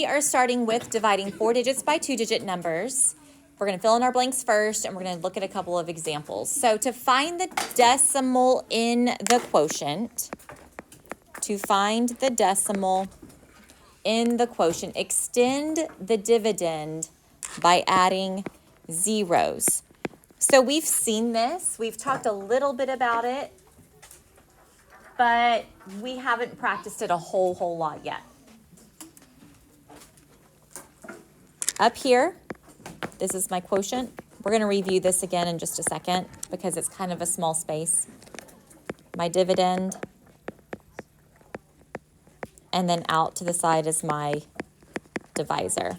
we are starting with dividing 4 digits by 2-digit numbers. We're going to fill in our blanks first, and we're going to look at a couple of examples. So to find the decimal in the quotient, extend the dividend by adding zeros. So we've seen this. We've talked a little bit about it, but we haven't practiced it a whole lot yet. Up here, this is my quotient. We're going to review this again in just a second because it's kind of a small space. My dividend. And then out to the side is my divisor.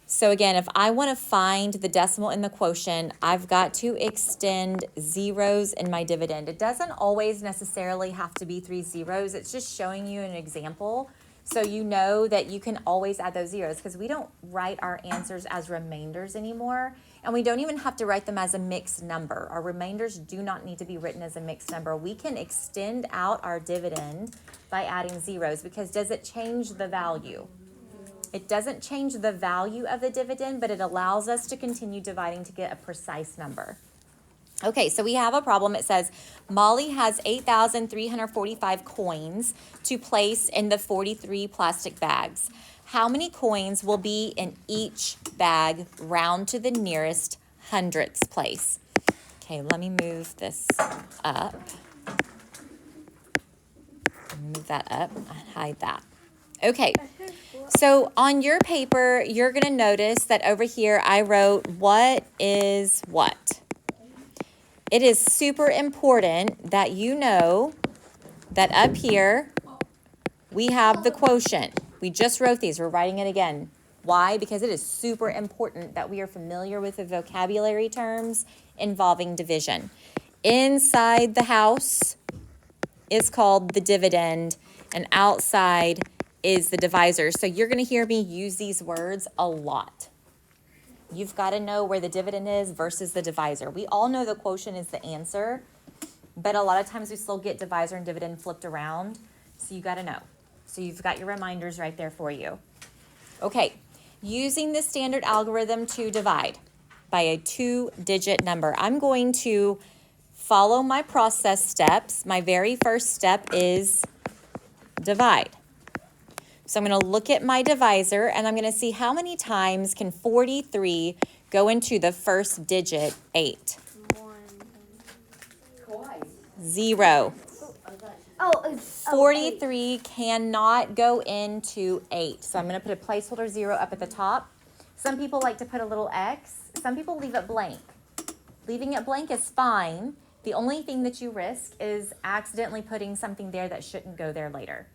So again, if I want to find the decimal in the quotient, I've got to extend zeros in my dividend. It doesn't always necessarily have to be 3 zeros. It's just showing you an example so you know that you can always add those zeros, because we don't write our answers as remainders anymore, and we don't even have to write them as a mixed number. Our remainders do not need to be written as a mixed number. We can extend out our dividend by adding zeros, because does it change the value? It doesn't change the value of the dividend, but it allows us to continue dividing to get a precise number. Okay, so we have a problem. It says Molly has 8,345 coins to place in the 43 plastic bags. How many coins will be in each bag round to the nearest hundredths place? Okay, let me move this up. Move that up and hide that. Okay, so on your paper, you're going to notice that over here I wrote what is what. It is super important that you know that up here we have the quotient. We just wrote these. We're writing it again. Why? Because it is super important that we are familiar with the vocabulary terms involving division. Inside the house is called the dividend, and outside is the divisor. So you're going to hear me use these words a lot. You've got to know where the dividend is versus the divisor. We all know the quotient is the answer, but a lot of times we still get divisor and dividend flipped around. So you got to know. So you've got your reminders right there for you. Okay, using the standard algorithm to divide by a 2-digit number, I'm going to follow my process steps. My very first step is divide. So I'm going to look at my divisor, and I'm going to see how many times can 43 go into the first digit, 8. 0. 43 cannot go into 8. So I'm going to put a placeholder 0 up at the top. Some people like to put a little X. Some people leave it blank. Leaving it blank is fine. The only thing that you risk is accidentally putting something there that shouldn't go there later.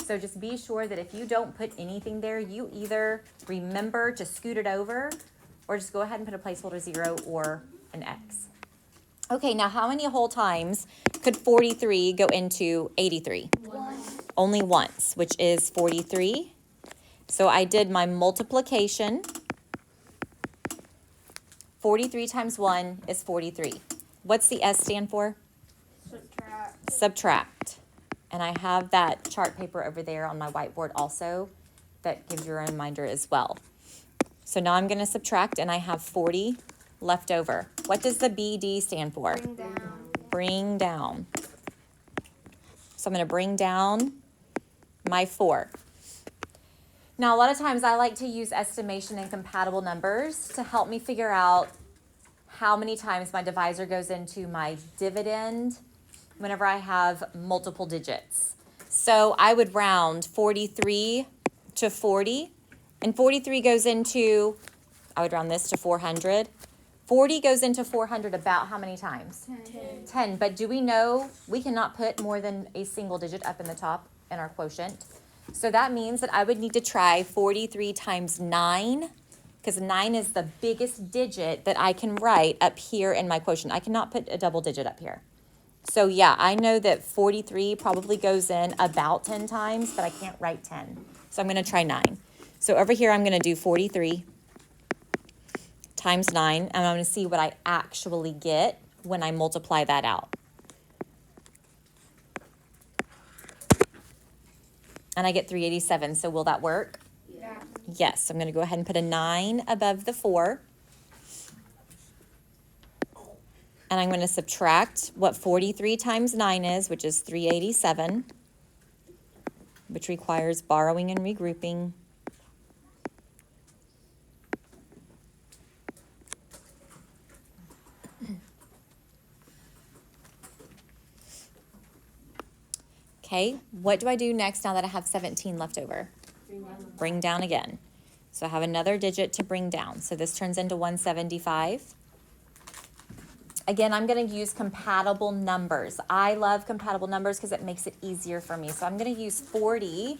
So just be sure that if you don't put anything there, you either remember to scoot it over or just go ahead and put a placeholder 0 or an X. Okay, now how many whole times could 43 go into 83? Only once, which is 43. So I did my multiplication. 43 times 1 is 43. What's the S stand for? Subtract. Subtract. And I have that chart paper over there on my whiteboard also that gives you a reminder as well. So now I'm going to subtract, and I have 40 left over. What does the BD stand for? Bring down. Bring down. So I'm going to bring down my 4. Now, a lot of times I like to use estimation and compatible numbers to help me figure out how many times my divisor goes into my dividend whenever I have multiple digits. So I would round 43 to 40, and 43 goes into, I would round this to 400. 40 goes into 400 about how many times? 10. But do we know we cannot put more than a single digit up in the top in our quotient? So that means that I would need to try 43 times 9, because 9 is the biggest digit that I can write up here in my quotient. I cannot put a double digit up here. So yeah, I know that 43 probably goes in about 10 times, but I can't write 10. So I'm going to try 9. So over here, I'm going to do 43 times 9, and I'm going to see what I actually get when I multiply that out. And I get 387, so will that work? Yeah. Yes, I'm gonna go ahead and put a 9 above the 4. And I'm gonna subtract what 43 times 9 is, which is 387, which requires borrowing and regrouping. Okay, what do I do next now that I have 17 left over? Bring down again. So I have another digit to bring down. So this turns into 175. Again, I'm going to use compatible numbers. I love compatible numbers because it makes it easier for me. So I'm going to use 40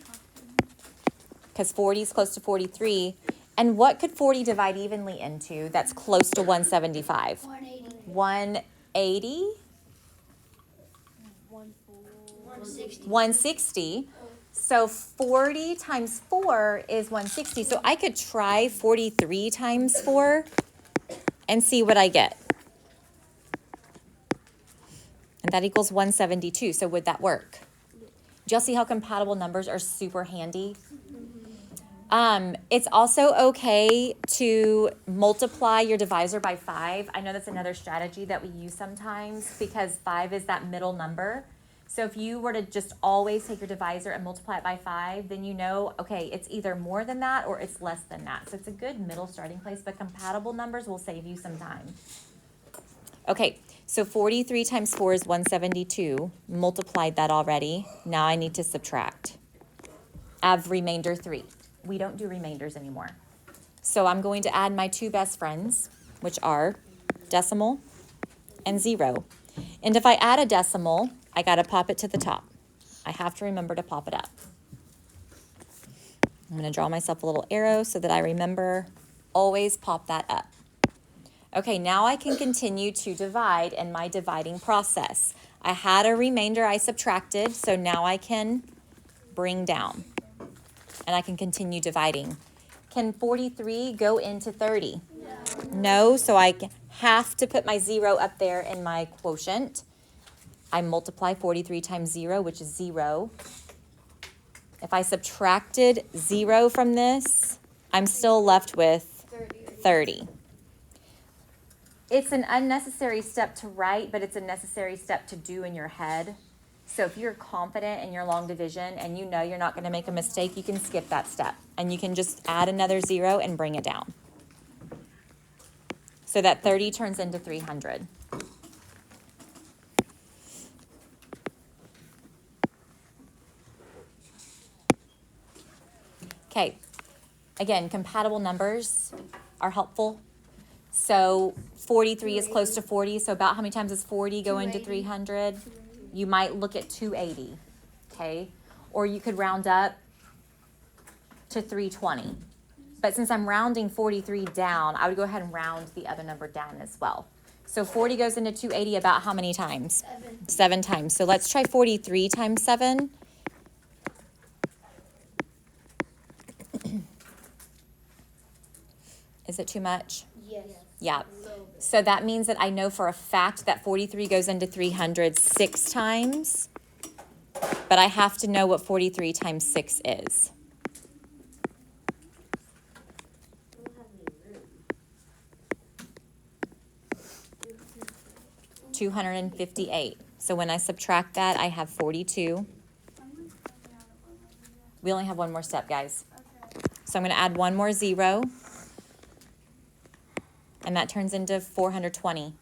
because 40 is close to 43. And what could 40 divide evenly into that's close to 175? 180. 180? 160. 160. So 40 times 4 is 160. So I could try 43 times 4 and see what I get. And that equals 172. So would that work? Do y'all see how compatible numbers are super handy? It's also okay to multiply your divisor by 5. I know that's another strategy that we use sometimes because 5 is that middle number. So if you were to just always take your divisor and multiply it by 5, then you know, okay, it's either more than that or it's less than that. So it's a good middle starting place, but compatible numbers will save you some time. Okay, so 43 times 4 is 172. Multiplied that already. Now I need to subtract. I have remainder 3. We don't do remainders anymore. So I'm going to add my two best friends, which are decimal and 0. And if I add a decimal, I got to pop it to the top. I have to remember to pop it up. I'm going to draw myself a little arrow so that I remember always pop that up. Okay, now I can continue to divide in my dividing process. I had a remainder I subtracted, so now I can bring down. And I can continue dividing. Can 43 go into 30? No, so I have to put my 0 up there in my quotient. I multiply 43 times 0, which is 0. If I subtracted 0 from this, I'm still left with 30. It's an unnecessary step to write, but it's a necessary step to do in your head. So if you're confident in your long division and you know you're not going to make a mistake, you can skip that step. And you can just add another 0 and bring it down. So that 30 turns into 300. Okay, again, compatible numbers are helpful. So 43 is close to 40, so about how many times does 40 go into 300? You might look at 280, okay? Or you could round up to 320. But since I'm rounding 43 down, I would go ahead and round the other number down as well. So 40 goes into 280 about how many times? 7 times. So let's try 43 times 7. Is it too much? Yes. Yeah. So that means that I know for a fact that 43 goes into 300 6 times. But I have to know what 43 times 6 is. 258. So when I subtract that, I have 42. We only have one more step, guys. So I'm going to add one more 0. And that turns into 420.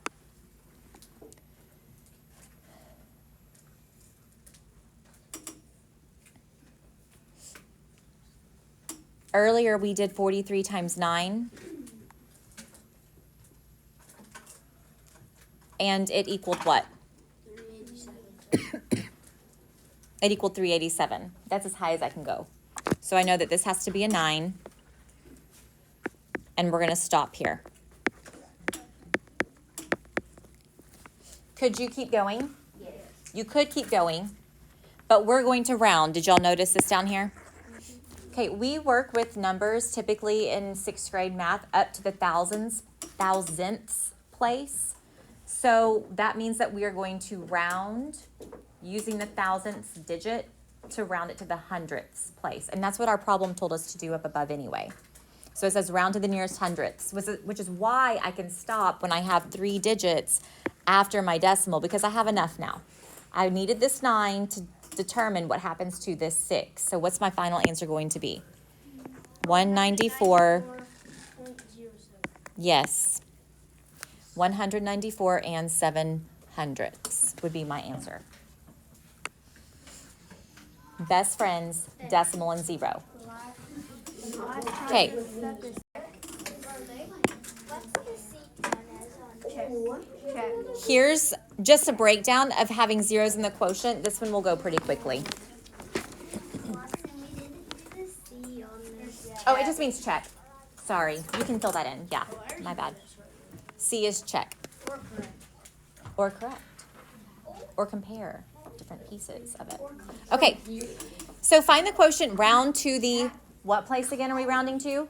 Earlier we did 43 times 9. And it equaled what? 387. It equaled 387. That's as high as I can go. So I know that this has to be a 9. And we're going to stop here. Could you keep going? Yes. You could keep going, but we're going to round. Did y'all notice this down here? Okay, we work with numbers typically in 6th grade math up to the thousandths place. So that means that we are going to round using the thousandths digit to round it to the hundredths place. And that's what our problem told us to do up above anyway. So it says round to the nearest hundredths, which is why I can stop when I have 3 digits after my decimal, because I have enough now. I needed this 9 to determine what happens to this 6. So what's my final answer going to be? 194. Yes. 194 and 7/100ths would be my answer. Best friends, decimal and 0. Okay. Here's just a breakdown of having zeros in the quotient. This one will go pretty quickly. Oh, it just means check. Sorry, you can fill that in. Yeah, my bad. C is check. Or correct. Or compare different pieces of it. Okay, so find the quotient, round to the, what place again are we rounding to?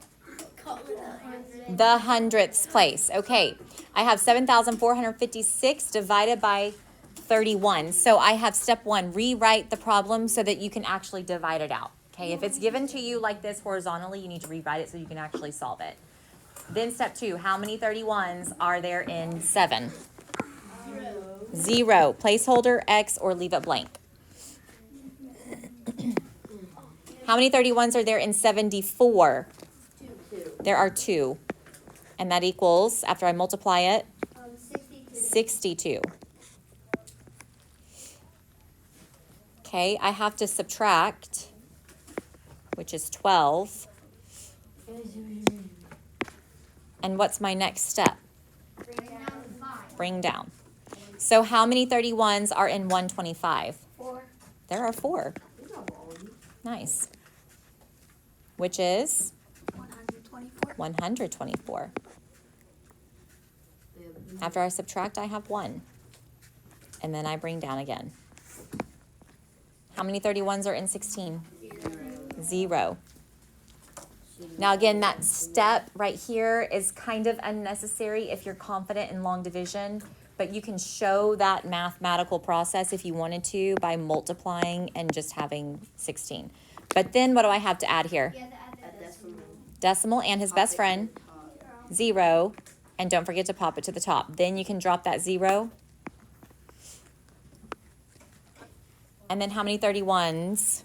The hundredths place. Okay, I have 7,456 divided by 31. So I have step 1, rewrite the problem so that you can actually divide it out. Okay, if it's given to you like this horizontally, you need to rewrite it so you can actually solve it. Then step 2, how many 31s are there in 7? 0. Placeholder, X, or leave it blank. How many 31s are there in 74? 2. There are 2. And that equals, after I multiply it, 62. Okay, I have to subtract, which is 12. And what's my next step? Bring down. So how many 31s are in 125? 4. There are 4. Nice. Which is? 124. 124. After I subtract, I have 1. And then I bring down again. How many 31s are in 16? 0. Now again, that step right here is kind of unnecessary if you're confident in long division, but you can show that mathematical process if you wanted to by multiplying and just having 16. But then what do I have to add here? Decimal and his best friend, 0, and don't forget to pop it to the top. Then you can drop that 0. And then how many 31s?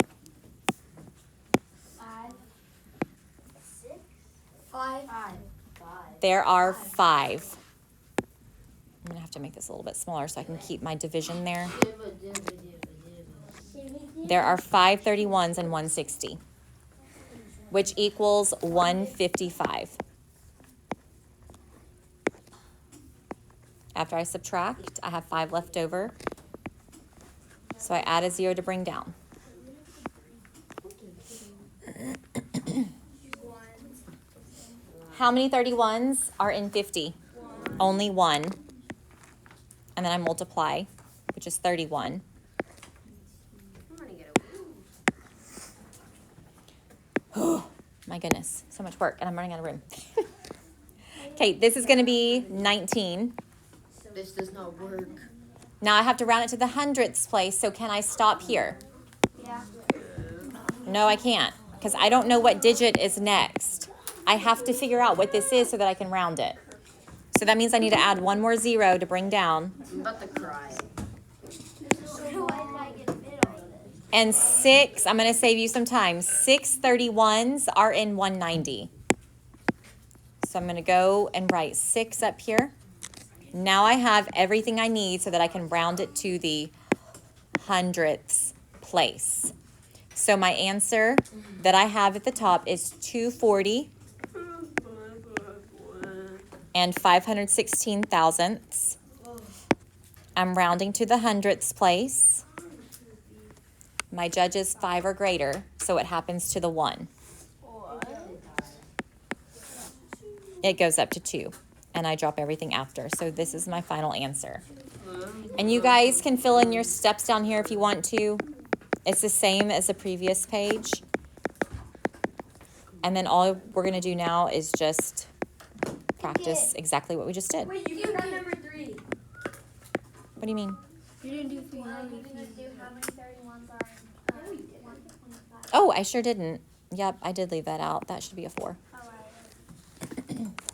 5. There are 5. I'm going to have to make this a little bit smaller so I can keep my division there. There are 5 31s and 160, which equals 155. After I subtract, I have 5 left over. So I add a 0 to bring down. How many 31s are in 50? Only 1. And then I multiply, which is 31. Oh, my goodness, so much work, and I'm running out of room. Okay, this is going to be 19. This does not work. Now I have to round it to the hundredths place, so can I stop here? Yeah. No, I can't, because I don't know what digit is next. I have to figure out what this is so that I can round it. So that means I need to add 1 more 0 to bring down. I'm about to cry. So why did I get a bit on this? And 6, I'm going to save you some time. 6 31s are in 190. So I'm going to go and write 6 up here. Now I have everything I need so that I can round it to the hundredths place. So my answer that I have at the top is 240 and 516 thousandths. I'm rounding to the hundredths place. My judge is 5 or greater, so it happens to the 1. It goes up to 2, and I drop everything after. So this is my final answer. And you guys can fill in your steps down here if you want to. It's the same as the previous page. And then all we're going to do now is just practice exactly what we just did. Wait, you forgot number 3. What do you mean? You didn't do 3. How many 31s are in Oh, I sure didn't. Yep, I did leave that out. That should be a 4. Oh, I